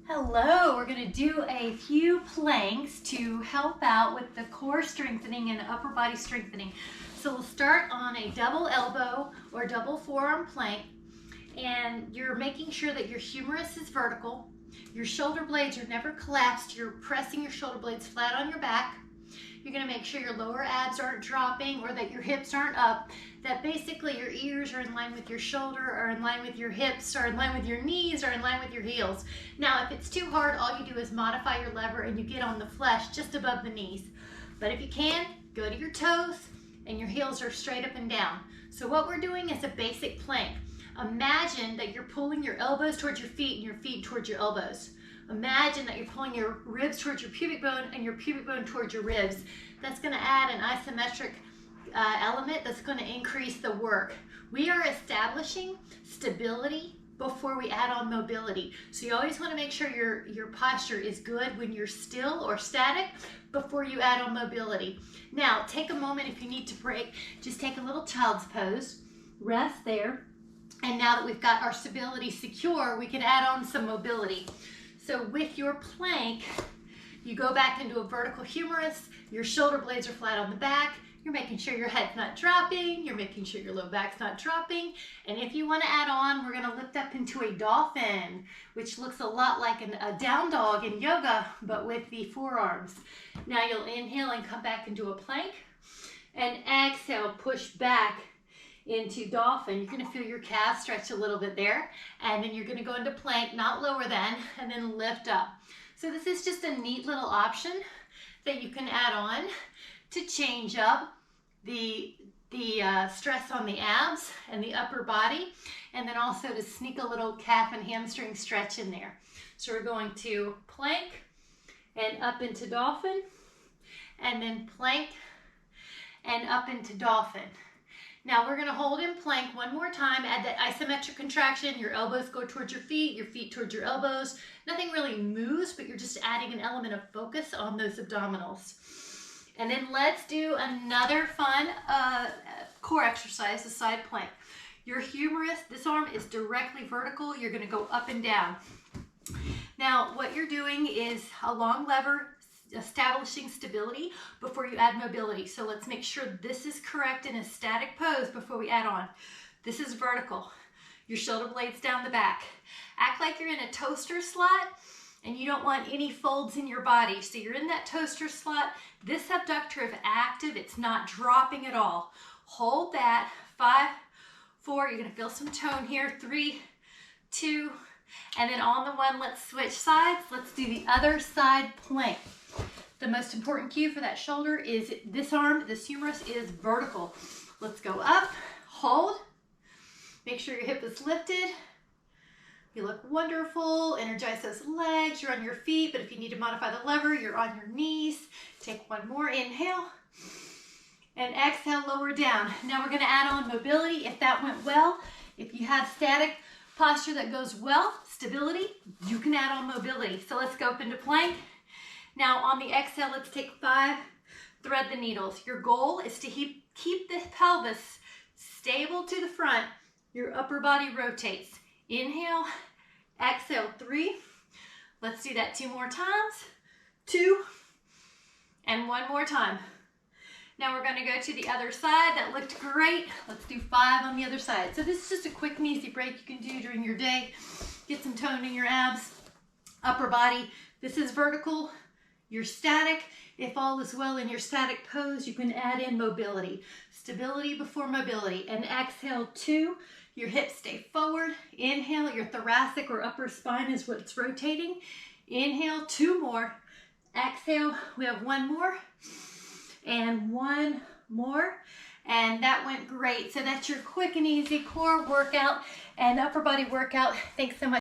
Hello, we're going to do a few planks to help out with the core strengthening and upper body strengthening. So we'll start on a double elbow or double forearm plank, and you're making sure that your humerus is vertical. Your shoulder blades are never collapsed. You're pressing your shoulder blades flat on your back. You're going to make sure your lower abs aren't dropping or that your hips aren't up, that basically your ears are in line with your shoulder, or in line with your hips, or in line with your knees, or in line with your heels. Now, if it's too hard, all you do is modify your lever and you get on the flesh just above the knees. But if you can, go to your toes and your heels are straight up and down. So what we're doing is a basic plank. Imagine that you're pulling your elbows towards your feet and your feet towards your elbows. Imagine that you're pulling your ribs towards your pubic bone and your pubic bone towards your ribs. That's going to add an isometric element that's going to increase the work. We are establishing stability before we add on mobility. So you always want to make sure your posture is good when you're still or static before you add on mobility. Now, take a moment if you need to break. Just take a little child's pose. Rest there. And now that we've got our stability secure, we can add on some mobility. So with your plank, you go back into a vertical humerus, your shoulder blades are flat on the back, you're making sure your head's not dropping, you're making sure your low back's not dropping, and if you want to add on, we're going to lift up into a dolphin, which looks a lot like a down dog in yoga, but with the forearms. Now you'll inhale and come back into a plank, and exhale, push back into dolphin. You're going to feel your calves stretch a little bit there, and then you're going to go into plank, not lower than, and then lift up. So this is just a neat little option that you can add on to change up the stress on the abs and the upper body, and then also to sneak a little calf and hamstring stretch in there. So we're going to plank and up into dolphin, and then plank and up into dolphin. Now we're going to hold in plank one more time, add that isometric contraction. Your elbows go towards your feet towards your elbows. Nothing really moves, but you're just adding an element of focus on those abdominals. And then let's do another fun core exercise, the side plank. Your humerus, this arm is directly vertical. You're going to go up and down. Now what you're doing is a long lever, establishing stability before you add mobility. So let's make sure this is correct in a static pose before we add on. This is vertical. Your shoulder blades down the back. Act like you're in a toaster slot and you don't want any folds in your body. So you're in that toaster slot. This abductor is active. It's not dropping at all. Hold that. 5, 4. You're going to feel some tone here. 3, 2, and then on the one, let's switch sides. Let's do the other side plank. The most important cue for that shoulder is this arm, this humerus is vertical. Let's go up, hold, make sure your hip is lifted. You look wonderful, energize those legs, you're on your feet, but if you need to modify the lever, you're on your knees. Take one more, inhale, and exhale, lower down. Now we're gonna add on mobility if that went well. If you have static posture that goes well, stability, you can add on mobility. So let's go up into plank. Now on the exhale, let's take 5, thread the needles. Your goal is to keep the pelvis stable to the front. Your upper body rotates. Inhale, exhale, 3. Let's do that 2 more times. 2, and 1 more time. Now we're going to go to the other side. That looked great. Let's do 5 on the other side. So this is just a quick and easy break you can do during your day. Get some tone in your abs, upper body. This is vertical. You're static. If all is well in your static pose, you can add in mobility. Stability before mobility. And exhale, 2. Your hips stay forward. Inhale, your thoracic or upper spine is what's rotating. Inhale, 2 more. Exhale, we have 1 more. And 1 more. And that went great. So that's your quick and easy core workout and upper body workout. Thanks so much.